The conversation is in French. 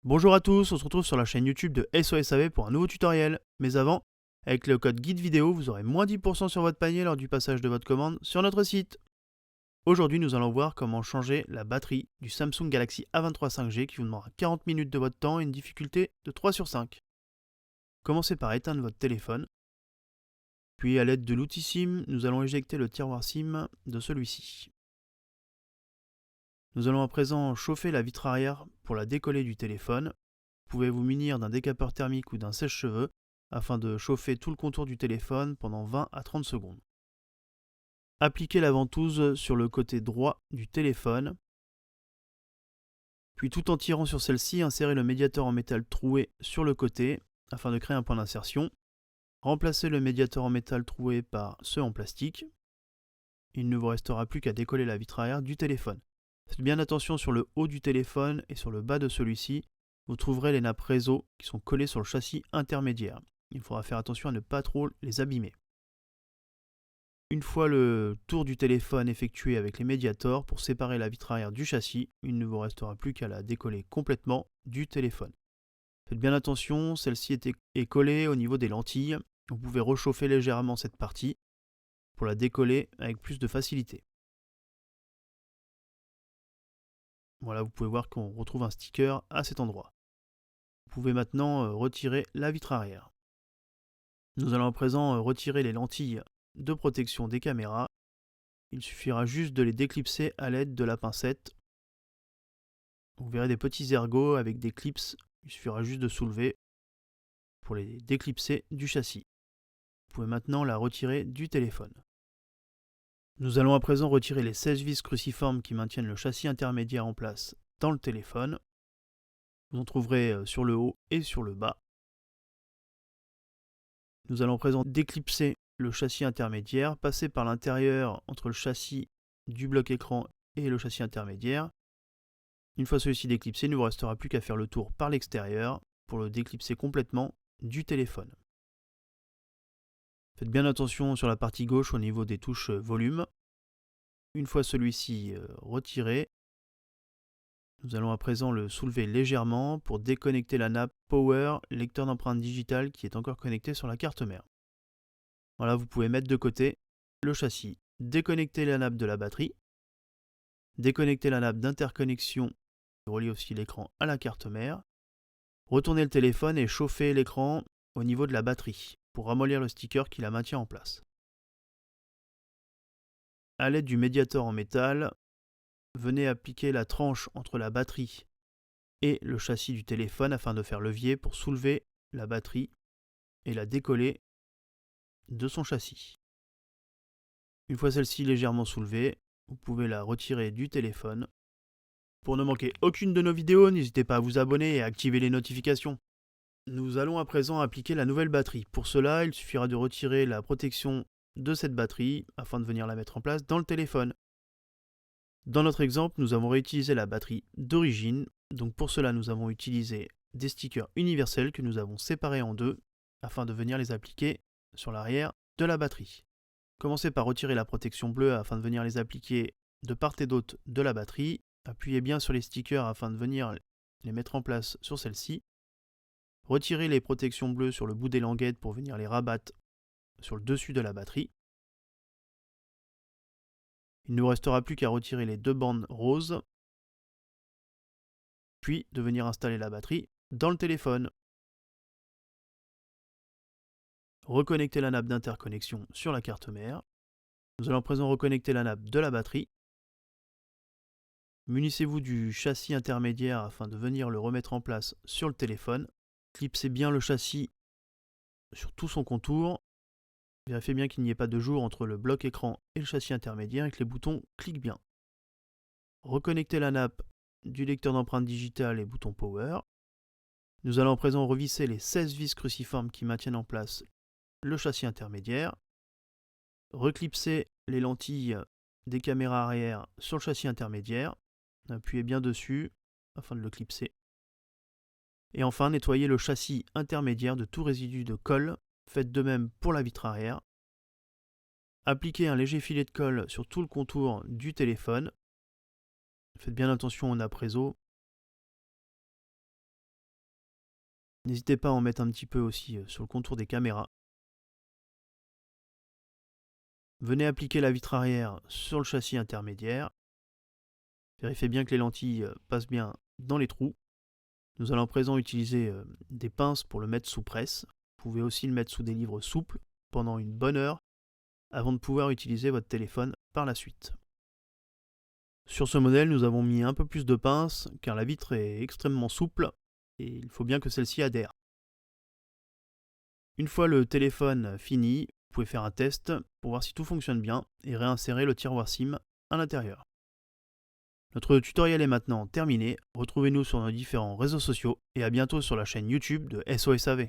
Bonjour à tous, on se retrouve sur la chaîne YouTube de SOSAV pour un nouveau tutoriel. Mais avant, avec le code guide vidéo, vous aurez moins 10% sur votre panier lors du passage de votre commande sur notre site. Aujourd'hui, nous allons voir comment changer la batterie du Samsung Galaxy A23 5G qui vous demandera 40 minutes de votre temps et une difficulté de 3 sur 5. Commencez par éteindre votre téléphone. Puis à l'aide de l'outil SIM, nous allons éjecter le tiroir SIM de celui-ci. Nous allons à présent chauffer la vitre arrière pour la décoller du téléphone. Vous pouvez vous munir d'un décapeur thermique ou d'un sèche-cheveux afin de chauffer tout le contour du téléphone pendant 20 à 30 secondes. Appliquez la ventouse sur le côté droit du téléphone. Puis tout en tirant sur celle-ci, insérez le médiateur en métal troué sur le côté afin de créer un point d'insertion. Remplacez le médiateur en métal troué par ceux en plastique. Il ne vous restera plus qu'à décoller la vitre arrière du téléphone. Faites bien attention sur le haut du téléphone et sur le bas de celui-ci. Vous trouverez les nappes réseau qui sont collées sur le châssis intermédiaire. Il faudra faire attention à ne pas trop les abîmer. Une fois le tour du téléphone effectué avec les médiators pour séparer la vitre arrière du châssis, il ne vous restera plus qu'à la décoller complètement du téléphone. Faites bien attention, celle-ci est collée au niveau des lentilles. Vous pouvez réchauffer légèrement cette partie pour la décoller avec plus de facilité. Voilà, vous pouvez voir qu'on retrouve un sticker à cet endroit. Vous pouvez maintenant retirer la vitre arrière. Nous allons à présent retirer les lentilles de protection des caméras. Il suffira juste de les déclipser à l'aide de la pincette. Vous verrez des petits ergots avec des clips. Il suffira juste de soulever pour les déclipser du châssis. Vous pouvez maintenant la retirer du téléphone. Nous allons à présent retirer les 16 vis cruciformes qui maintiennent le châssis intermédiaire en place dans le téléphone. Vous en trouverez sur le haut et sur le bas. Nous allons à présent déclipser le châssis intermédiaire, passer par l'intérieur entre le châssis du bloc écran et le châssis intermédiaire. Une fois celui-ci déclipsé, il ne vous restera plus qu'à faire le tour par l'extérieur pour le déclipser complètement du téléphone. Faites bien attention sur la partie gauche au niveau des touches volume. Une fois celui-ci retiré, nous allons à présent le soulever légèrement pour déconnecter la nappe Power lecteur d'empreintes digitales qui est encore connectée sur la carte mère. Voilà, vous pouvez mettre de côté le châssis, déconnecter la nappe de la batterie, déconnecter la nappe d'interconnexion qui relie aussi l'écran à la carte mère, retourner le téléphone et chauffer l'écran au niveau de la batterie pour ramollir le sticker qui la maintient en place. A l'aide du médiator en métal, venez appliquer la tranche entre la batterie et le châssis du téléphone afin de faire levier pour soulever la batterie et la décoller de son châssis. Une fois celle-ci légèrement soulevée, vous pouvez la retirer du téléphone. Pour ne manquer aucune de nos vidéos, n'hésitez pas à vous abonner et à activer les notifications. Nous allons à présent appliquer la nouvelle batterie. Pour cela, il suffira de retirer la protection de cette batterie afin de venir la mettre en place dans le téléphone. Dans notre exemple, nous avons réutilisé la batterie d'origine. Donc pour cela, nous avons utilisé des stickers universels que nous avons séparés en deux afin de venir les appliquer sur l'arrière de la batterie. Commencez par retirer la protection bleue afin de venir les appliquer de part et d'autre de la batterie. Appuyez bien sur les stickers afin de venir les mettre en place sur celle-ci. Retirez les protections bleues sur le bout des languettes pour venir les rabattre sur le dessus de la batterie. Il ne vous restera plus qu'à retirer les deux bandes roses, puis de venir installer la batterie dans le téléphone. Reconnectez la nappe d'interconnexion sur la carte mère. Nous allons à présent reconnecter la nappe de la batterie. Munissez-vous du châssis intermédiaire afin de venir le remettre en place sur le téléphone. Clipsez bien le châssis sur tout son contour. Vérifiez bien qu'il n'y ait pas de jour entre le bloc écran et le châssis intermédiaire et que les boutons cliquent bien. Reconnectez la nappe du lecteur d'empreintes digitales et bouton Power. Nous allons à présent revisser les 16 vis cruciformes qui maintiennent en place le châssis intermédiaire. Reclipser les lentilles des caméras arrière sur le châssis intermédiaire. Appuyez bien dessus afin de le clipser. Et enfin, nettoyez le châssis intermédiaire de tout résidu de colle. Faites de même pour la vitre arrière. Appliquez un léger filet de colle sur tout le contour du téléphone. Faites bien attention aux nappes réseau. N'hésitez pas à en mettre un petit peu aussi sur le contour des caméras. Venez appliquer la vitre arrière sur le châssis intermédiaire. Vérifiez bien que les lentilles passent bien dans les trous. Nous allons à présent utiliser des pinces pour le mettre sous presse. Vous pouvez aussi le mettre sous des livres souples pendant une bonne heure avant de pouvoir utiliser votre téléphone par la suite. Sur ce modèle, nous avons mis un peu plus de pinces car la vitre est extrêmement souple et il faut bien que celle-ci adhère. Une fois le téléphone fini, vous pouvez faire un test pour voir si tout fonctionne bien et réinsérer le tiroir SIM à l'intérieur. Notre tutoriel est maintenant terminé. Retrouvez-nous sur nos différents réseaux sociaux et à bientôt sur la chaîne YouTube de SOS AV.